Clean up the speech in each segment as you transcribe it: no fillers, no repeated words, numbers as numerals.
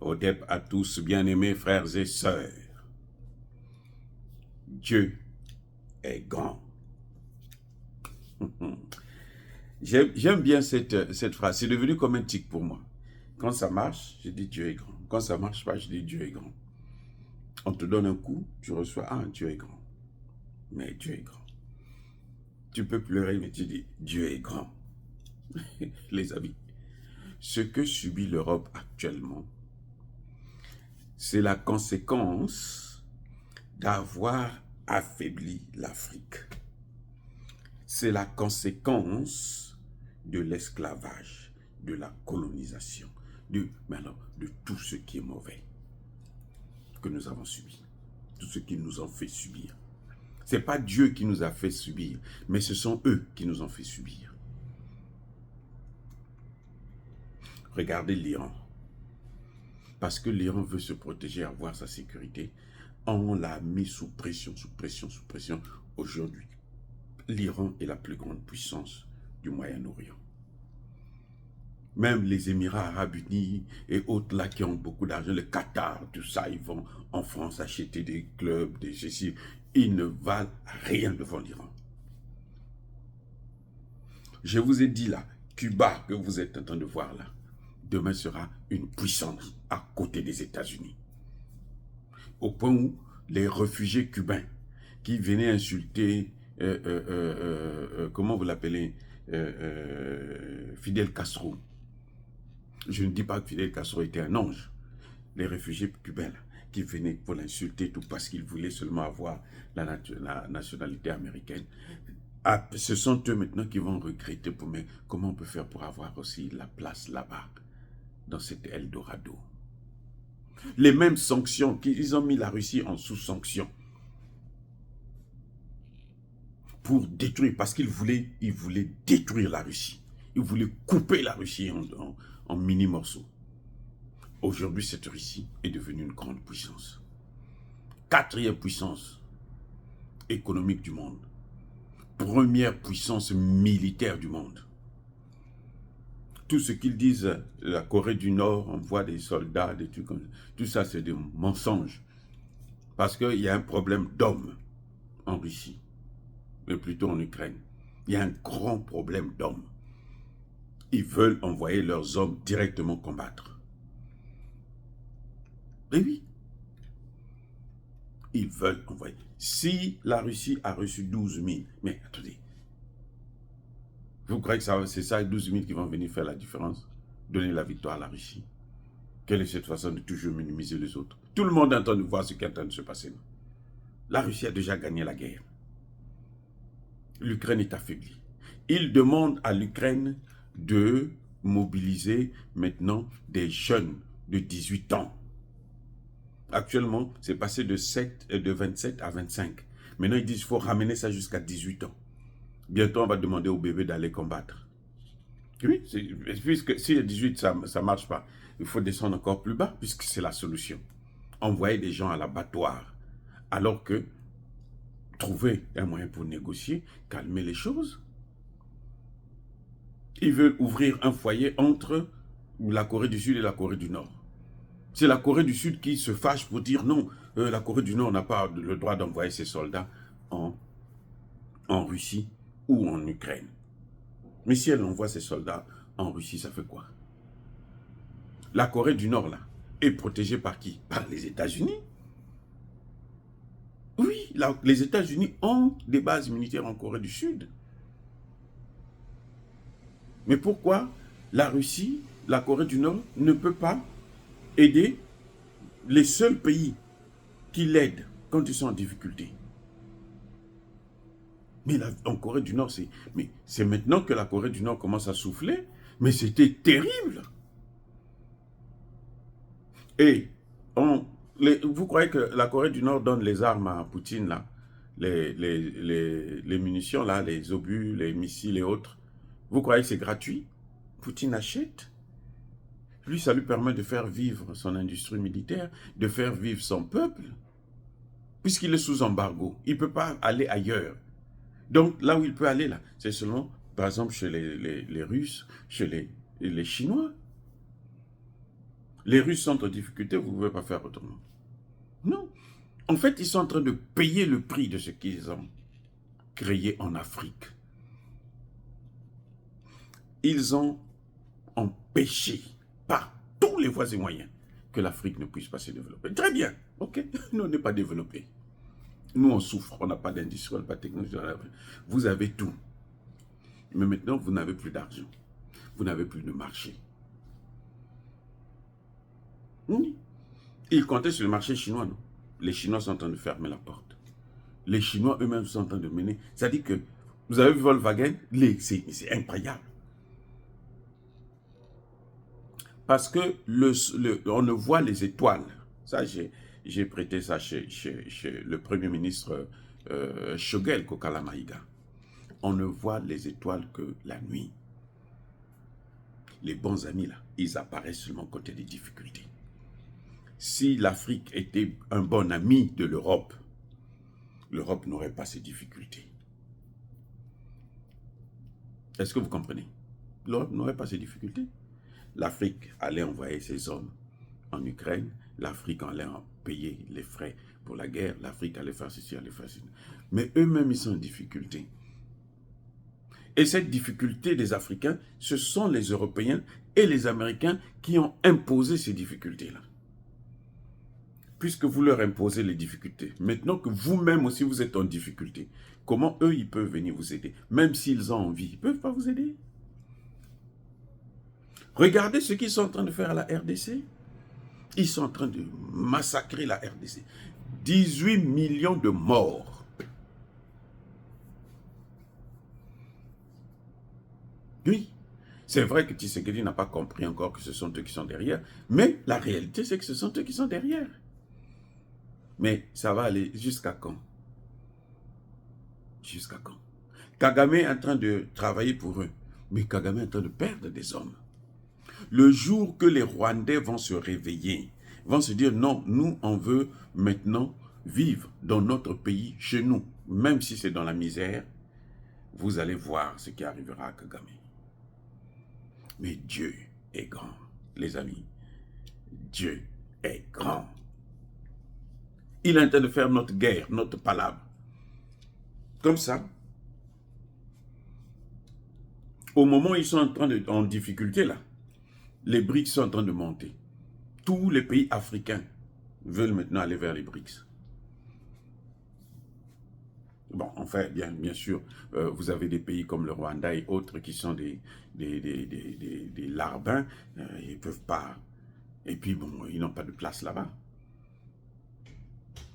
Odep à tous, bien-aimés frères et sœurs. Dieu est grand. J'aime bien cette phrase. C'est devenu comme un tic pour moi. Quand ça marche, je dis Dieu est grand. Quand ça ne marche pas, je dis Dieu est grand. On te donne un coup, tu reçois, ah, Dieu est grand. Mais Dieu est grand. Tu peux pleurer, mais tu dis Dieu est grand. Les amis, ce que subit l'Europe actuellement, c'est la conséquence d'avoir affaibli l'Afrique. C'est la conséquence de l'esclavage, de la colonisation, de tout ce qui est mauvais que nous avons subi, tout ce qu'ils nous ont fait subir. Ce n'est pas Dieu qui nous a fait subir, mais ce sont eux qui nous ont fait subir. Regardez l'Iran. Parce que l'Iran veut se protéger, avoir sa sécurité, on l'a mis sous pression, sous pression, sous pression. Aujourd'hui, l'Iran est la plus grande puissance du Moyen-Orient. Même les Émirats Arabes Unis et autres là qui ont beaucoup d'argent, le Qatar, tout ça, ils vont en France acheter des clubs, des ceci. Ils ne valent rien devant l'Iran. Je vous ai dit là, Cuba que vous êtes en train de voir là, demain sera une puissance à côté des États-Unis. Au point où les réfugiés cubains qui venaient insulter, comment vous l'appelez, Fidel Castro. Je ne dis pas que Fidel Castro était un ange. Les réfugiés cubains là, qui venaient pour l'insulter tout parce qu'ils voulaient seulement avoir la nationalité américaine. Ah, ce sont eux maintenant qui vont regretter pour mais comment on peut faire pour avoir aussi la place là-bas, dans cet Eldorado. Les mêmes sanctions qu'ils ont mis la Russie en sous-sanction pour détruire, parce qu'ils voulaient détruire la Russie. Ils voulaient couper la Russie en mini-morceaux. Aujourd'hui, cette Russie est devenue une grande puissance. 4e puissance économique du monde. 1re puissance militaire du monde. Tout ce qu'ils disent, la Corée du Nord envoie des soldats, des trucs comme ça. Tout ça, c'est des mensonges. Parce qu'il y a un problème d'hommes en Russie, mais plutôt en Ukraine. Il y a un grand problème d'hommes. Ils veulent envoyer leurs hommes directement combattre. Et oui. Ils veulent envoyer. Si la Russie a reçu 12 000, mais attendez, vous croyez que c'est ça, 12 000 qui vont venir faire la différence? Donner la victoire à la Russie? Quelle est cette façon de toujours minimiser les autres? Tout le monde est en train de voir ce qui est en train de se passer. La Russie a déjà gagné la guerre. L'Ukraine est affaiblie. Il demande à l'Ukraine de mobiliser maintenant des jeunes de 18 ans. Actuellement, c'est passé de 27 à 25. Maintenant, ils disent qu'il faut ramener ça jusqu'à 18 ans. Bientôt, on va demander aux bébés d'aller combattre. Oui, puisque si à 18, ça ne marche pas, il faut descendre encore plus bas, puisque c'est la solution. Envoyer des gens à l'abattoir, alors que trouver un moyen pour négocier, calmer les choses. Ils veulent ouvrir un foyer entre la Corée du Sud et la Corée du Nord. C'est la Corée du Sud qui se fâche pour dire non, la Corée du Nord n'a pas le droit d'envoyer ses soldats en Russie ou en Ukraine. Mais si elle envoie ses soldats en Russie, ça fait quoi? La Corée du Nord, là, est protégée par qui? Par les États-Unis. Oui, les États-Unis ont des bases militaires en Corée du Sud. Mais pourquoi la Russie, la Corée du Nord, ne peut pas aider les seuls pays qui l'aident quand ils sont en difficulté? Mais en Corée du Nord, c'est maintenant que la Corée du Nord commence à souffler, mais c'était terrible. Et vous croyez que la Corée du Nord donne les armes à Poutine, là, les munitions, là, les obus, les missiles et autres? Vous croyez que c'est gratuit? Poutine achète. Lui, ça lui permet de faire vivre son industrie militaire, de faire vivre son peuple, puisqu'il est sous embargo. Il ne peut pas aller ailleurs. Donc, là où il peut aller, là, c'est seulement, par exemple, chez les Russes, chez les Chinois. Les Russes sont en difficulté, vous ne pouvez pas faire autrement. Non. En fait, ils sont en train de payer le prix de ce qu'ils ont créé en Afrique. Ils ont empêché par tous les voies et moyens que l'Afrique ne puisse pas se développer. Très bien, ok, nous on n'est pas développés. Nous on souffre, on n'a pas d'industrie, on n'a pas de technologie. Vous avez tout. Mais maintenant, vous n'avez plus d'argent. Vous n'avez plus de marché. Ils comptaient sur le marché chinois, non? Les Chinois sont en train de fermer la porte. Les Chinois eux-mêmes sont en train de mener. C'est-à-dire que, vous avez vu Volkswagen, c'est incroyable. Parce que on ne voit les étoiles. Ça, j'ai prêté ça chez le Premier ministre Shogel Kokala Maïga. On ne voit les étoiles que la nuit. Les bons amis, là, ils apparaissent seulement côté des difficultés. Si l'Afrique était un bon ami de l'Europe, l'Europe n'aurait pas ces difficultés. Est-ce que vous comprenez? L'Europe n'aurait pas ces difficultés. L'Afrique allait envoyer ses hommes en Ukraine, l'Afrique allait payer les frais pour la guerre, l'Afrique allait faire ceci, allait faire ceci. Mais eux-mêmes, ils sont en difficulté. Et cette difficulté des Africains, ce sont les Européens et les Américains qui ont imposé ces difficultés-là. Puisque vous leur imposez les difficultés, maintenant que vous-même aussi vous êtes en difficulté, comment eux, ils peuvent venir vous aider? Même s'ils ont envie, ils ne peuvent pas vous aider. Regardez ce qu'ils sont en train de faire à la RDC. Ils sont en train de massacrer la RDC. 18 millions de morts. Oui, c'est vrai que Tshisekedi n'a pas compris encore que ce sont eux qui sont derrière, mais la réalité, c'est que ce sont eux qui sont derrière. Mais ça va aller jusqu'à quand? Jusqu'à quand? Kagame est en train de travailler pour eux, mais Kagame est en train de perdre des hommes. Le jour que les Rwandais vont se réveiller, vont se dire non, nous on veut maintenant vivre dans notre pays, chez nous, même si c'est dans la misère, vous allez voir ce qui arrivera à Kagame. Mais Dieu est grand, les amis. Dieu est grand. Il est en train de faire notre guerre, notre palabre. Comme ça. Au moment où ils sont en difficulté là, les BRICS sont en train de monter. Tous les pays africains veulent maintenant aller vers les BRICS. Bon, enfin, bien sûr, vous avez des pays comme le Rwanda et autres qui sont des larbins. Ils ne peuvent pas. Et puis, bon, ils n'ont pas de place là-bas.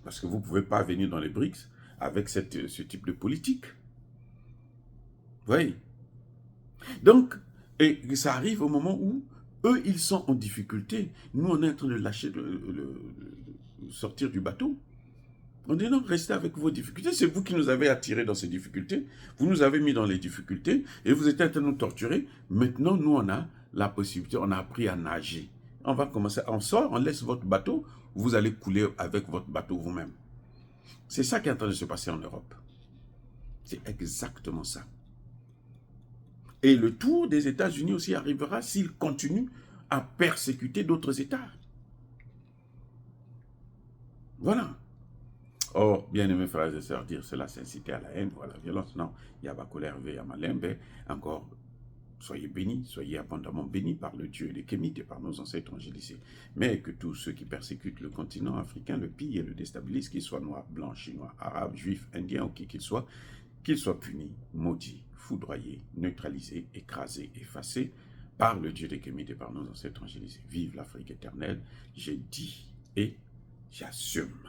Parce que vous ne pouvez pas venir dans les BRICS avec ce type de politique. Vous voyez? Donc, et ça arrive au moment où eux, ils sont en difficulté. Nous, on est en train de lâcher, sortir du bateau. On dit non, restez avec vos difficultés. C'est vous qui nous avez attirés dans ces difficultés. Vous nous avez mis dans les difficultés et vous êtes en train de nous torturer. Maintenant, nous, on a la possibilité, on a appris à nager. On va commencer, on sort, on laisse votre bateau, vous allez couler avec votre bateau vous-même. C'est ça qui est en train de se passer en Europe. C'est exactement ça. Et le tour des États-Unis aussi arrivera s'ils continuent à persécuter d'autres États. Voilà. Oh, bien-aimés frères et sœurs, dire cela, c'est inciter à la haine ou à la violence. Non, il y a Bakolé Hervé, il y a Malembe. Encore, soyez bénis, soyez abondamment bénis par le Dieu des Kémites et par nos ancêtres angélisés. Mais que tous ceux qui persécutent le continent africain, le pillent et le déstabilisent, qu'ils soient noirs, blancs, chinois, arabes, juifs, indiens ou qui qu'ils soient punis, maudits, foudroyés, neutralisés, écrasés, effacés par le Dieu des Kémites et par nos ancêtres angélisés. Vive l'Afrique éternelle, j'ai dit et j'assume.